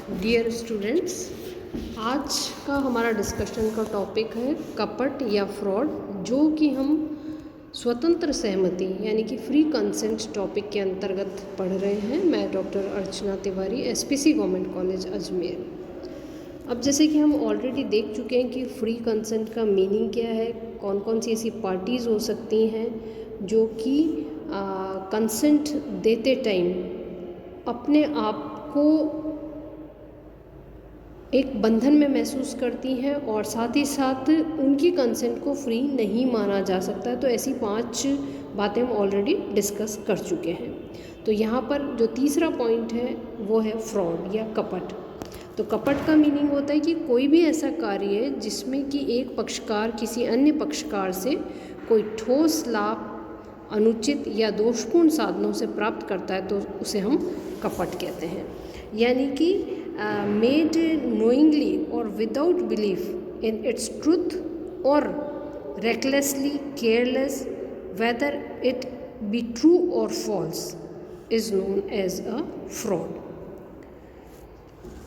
Dear students, आज का हमारा डिस्कशन का टॉपिक है कपट या फ्रॉड, जो कि हम स्वतंत्र सहमति यानी कि फ्री कंसेंट टॉपिक के अंतर्गत पढ़ रहे हैं। मैं doctor Archana Tiwari, SPC government college Ajmer. अब जैसे कि हम ऑलरेडी देख चुके हैं कि फ्री कंसेंट का मीनिंग क्या है, कौन कौन सी ऐसी पार्टीज़ हो सकती हैं जो कि कंसेंट देते टाइम अपने आप को एक बंधन में महसूस करती हैं और साथ ही साथ उनकी कंसेंट को फ्री नहीं माना जा सकता। तो ऐसी 5 बातें हम ऑलरेडी डिस्कस कर चुके हैं। तो यहाँ पर जो तीसरा पॉइंट है वो है फ्रॉड या कपट। तो कपट का मीनिंग होता है कि कोई भी ऐसा कार्य है जिसमें कि एक पक्षकार किसी अन्य पक्षकार से कोई ठोस लाभ अनुचित या दोषपूर्ण साधनों से प्राप्त करता है, तो उसे हम कपट कहते हैं। यानी कि made knowingly or without belief in its truth or recklessly careless whether it be true or false is known as a fraud।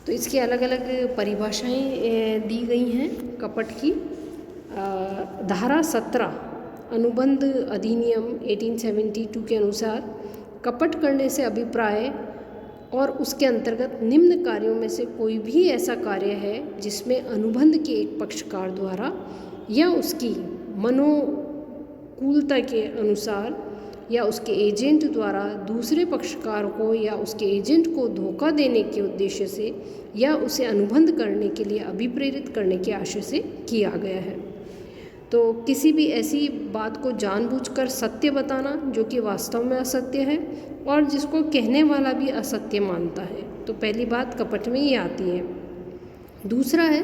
तो इसकी अलग अलग परिभाषाएं दी गई हैं कपट की। धारा 17 अनुबंध अधिनियम 1872 के अनुसार कपट करने से अभिप्राय और उसके अंतर्गत निम्न कार्यों में से कोई भी ऐसा कार्य है जिसमें अनुबंध के एक पक्षकार द्वारा या उसकी मनोकूलता के अनुसार या उसके एजेंट द्वारा दूसरे पक्षकार को या उसके एजेंट को धोखा देने के उद्देश्य से या उसे अनुबंध करने के लिए अभिप्रेरित करने के आशय से किया गया है। तो किसी भी ऐसी बात को जानबूझकर सत्य बताना जो कि वास्तव में असत्य है और जिसको कहने वाला भी असत्य मानता है, तो पहली बात कपट में ही आती है। दूसरा है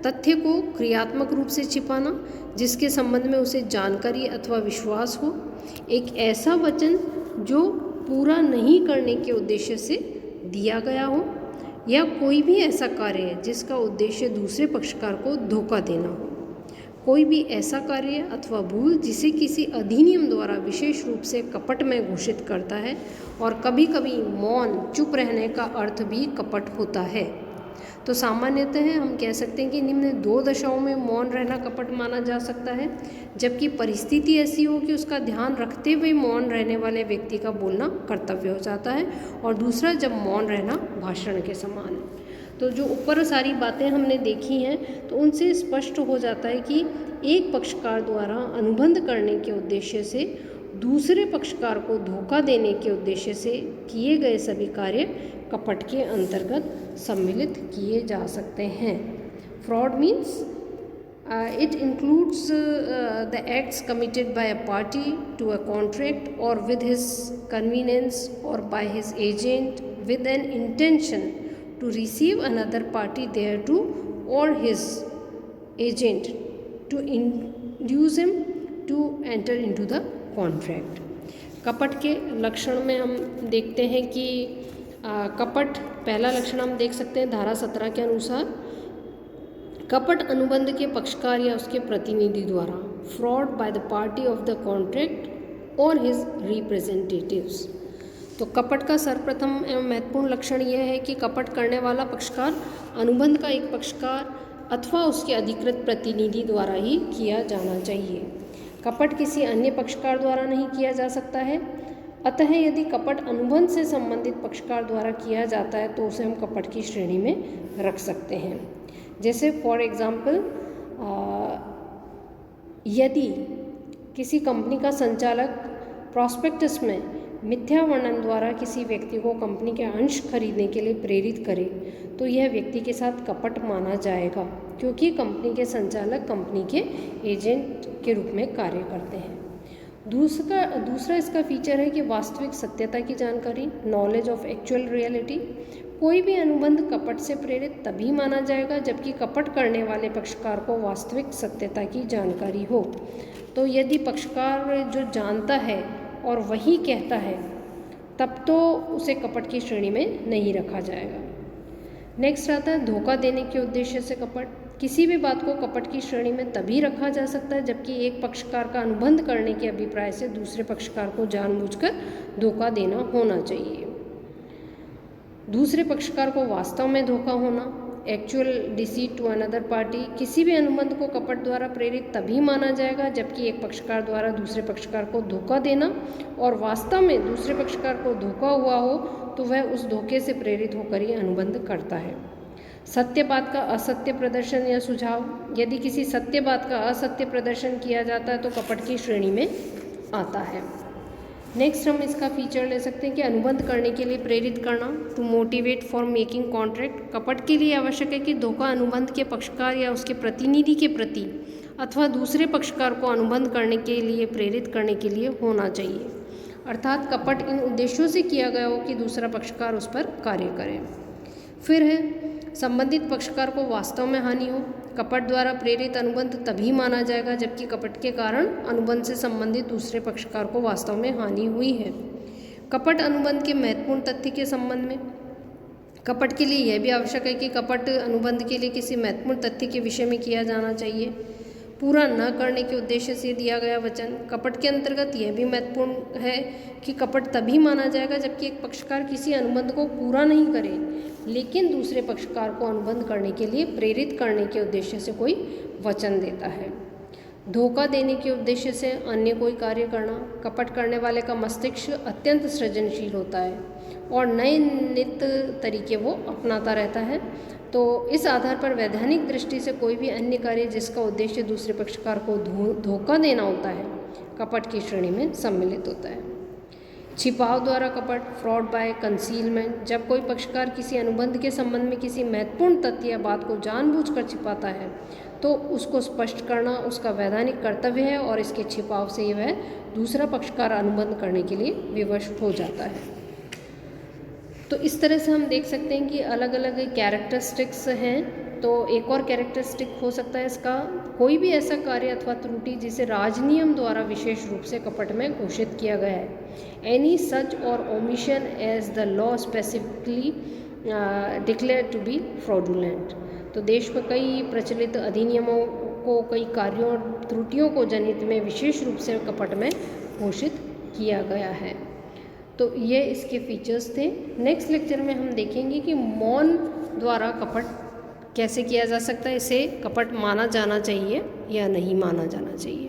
तथ्य को क्रियात्मक रूप से छिपाना जिसके संबंध में उसे जानकारी अथवा विश्वास हो। एक ऐसा वचन जो पूरा नहीं करने के उद्देश्य से दिया गया हो, या कोई भी ऐसा कार्य जिसका उद्देश्य दूसरे पक्षकार को धोखा देना हो। कोई भी ऐसा कार्य अथवा भूल जिसे किसी अधिनियम द्वारा विशेष रूप से कपट में घोषित करता है, और कभी कभी मौन चुप रहने का अर्थ भी कपट होता है। तो सामान्यतः हम कह सकते हैं कि निम्न 2 दशाओं में मौन रहना कपट माना जा सकता है, जबकि परिस्थिति ऐसी हो कि उसका ध्यान रखते हुए मौन रहने वाले व्यक्ति का बोलना कर्तव्य हो जाता है, और दूसरा जब मौन रहना भाषण के समान है। तो जो ऊपर सारी बातें हमने देखी हैं, तो उनसे स्पष्ट हो जाता है कि एक पक्षकार द्वारा अनुबंध करने के उद्देश्य से दूसरे पक्षकार को धोखा देने के उद्देश्य से किए गए सभी कार्य कपट के अंतर्गत सम्मिलित किए जा सकते हैं। Fraud means it includes the acts committed by a party to a contract or with his convenience or by his agent with an intention to receive another party thereto or his agent to induce him to enter into the contract। कपट के लक्षण में हम देखते हैं कि कपट पहला लक्षण हम देख सकते हैं धारा 17 के अनुसार, कपट अनुबंध के पक्षकार या उसके प्रतिनिधि द्वारा, fraud by the party of the contract और हिज रिप्रेजेंटेटिव्स। तो कपट का सर्वप्रथम एवं महत्वपूर्ण लक्षण यह है कि कपट करने वाला पक्षकार अनुबंध का एक पक्षकार अथवा उसके अधिकृत प्रतिनिधि द्वारा ही किया जाना चाहिए। कपट किसी अन्य पक्षकार द्वारा नहीं किया जा सकता है। अतः यदि कपट अनुबंध से संबंधित पक्षकार द्वारा किया जाता है तो उसे हम कपट की श्रेणी में रख सकते हैं। जैसे फॉर एग्ज़ाम्पल, यदि किसी कंपनी का संचालक प्रॉस्पेक्टस में मिथ्या वर्णन द्वारा किसी व्यक्ति को कंपनी के अंश खरीदने के लिए प्रेरित करे, तो यह व्यक्ति के साथ कपट माना जाएगा, क्योंकि कंपनी के संचालक कंपनी के एजेंट के रूप में कार्य करते हैं। दूसरा इसका फीचर है कि वास्तविक सत्यता की जानकारी, नॉलेज ऑफ एक्चुअल रियलिटी। कोई भी अनुबंध कपट से प्रेरित तभी माना जाएगा जबकि कपट करने वाले पक्षकार को वास्तविक सत्यता की जानकारी हो। तो यदि पक्षकार जो जानता है और वही कहता है, तब तो उसे कपट की श्रेणी में नहीं रखा जाएगा। नेक्स्ट आता है धोखा देने के उद्देश्य से कपट। किसी भी बात को कपट की श्रेणी में तभी रखा जा सकता है जबकि एक पक्षकार का अनुबंध करने के अभिप्राय से दूसरे पक्षकार को जानबूझकर धोखा देना होना चाहिए। दूसरे पक्षकार को वास्तव में धोखा होना, actual deceit to another party. किसी भी अनुबंध को कपट द्वारा प्रेरित तभी माना जाएगा जबकि एक पक्षकार द्वारा दूसरे पक्षकार को धोखा देना और वास्तव में दूसरे पक्षकार को धोखा हुआ हो तो वह उस धोखे से प्रेरित होकर ही अनुबंध करता है। सत्य बात का असत्य प्रदर्शन या सुझाव। यदि किसी सत्य बात का असत्य प्रदर्शन किया जाता है तो कपट की श्रेणी में आता है। नेक्स्ट हम इसका फीचर ले सकते हैं कि अनुबंध करने के लिए प्रेरित करना, to motivate for making contract. कपट के लिए आवश्यक है कि धोखा अनुबंध के पक्षकार या उसके प्रतिनिधि के प्रति अथवा दूसरे पक्षकार को अनुबंध करने के लिए प्रेरित करने के लिए होना चाहिए, अर्थात कपट इन उद्देश्यों से किया गया हो कि दूसरा पक्षकार उस पर कार्य करे। फिर है संबंधित पक्षकार को वास्तव में हानि हो। कपट द्वारा प्रेरित अनुबंध तभी माना जाएगा जबकि कपट के कारण अनुबंध से संबंधित दूसरे पक्षकार को वास्तव में हानि हुई है। कपट अनुबंध के महत्वपूर्ण तथ्य के संबंध में कपट के लिए यह भी आवश्यक है कि कपट अनुबंध के लिए किसी महत्वपूर्ण तथ्य के विषय में किया जाना चाहिए। पूरा न करने के उद्देश्य से दिया गया वचन। कपट के अंतर्गत यह भी महत्वपूर्ण है कि कपट तभी माना जाएगा जबकि एक पक्षकार किसी अनुबंध को पूरा नहीं करे लेकिन दूसरे पक्षकार को अनुबंध करने के लिए प्रेरित करने के उद्देश्य से कोई वचन देता है। धोखा देने के उद्देश्य से अन्य कोई कार्य करना। कपट करने वाले का मस्तिष्क अत्यंत सृजनशील होता है और नए नित तरीके वो अपनाता रहता है, तो इस आधार पर वैधानिक दृष्टि से कोई भी अन्य कार्य जिसका उद्देश्य दूसरे पक्षकार को धोखा देना होता है कपट की श्रेणी में सम्मिलित होता है। छिपाव द्वारा कपट, फ्रॉड बाय कंसीलमेंट। जब कोई पक्षकार किसी अनुबंध के संबंध में किसी महत्वपूर्ण तथ्य या बात को जानबूझकर छिपाता है तो उसको स्पष्ट करना उसका वैधानिक कर्तव्य है और इसके छिपाव से वह दूसरा पक्षकार अनुबंध करने के लिए विवश हो जाता है। तो इस तरह से हम देख सकते हैं कि अलग अलग कैरेक्टरिस्टिक्स हैं। तो एक और कैरेक्टरिस्टिक हो सकता है इसका, कोई भी ऐसा कार्य अथवा त्रुटि जिसे राजनियम द्वारा विशेष रूप से कपट में घोषित किया गया है। एनी सच और omission as the law specifically declared to be fraudulent. तो देश में कई प्रचलित अधिनियमों को, कई कार्यों और त्रुटियों को जनहित में विशेष रूप से कपट में घोषित किया गया है। तो ये इसके फीचर्स थे। नेक्स्ट लेक्चर में हम देखेंगे कि मौन द्वारा कपट कैसे किया जा सकता है, इसे कपट माना जाना चाहिए या नहीं माना जाना चाहिए।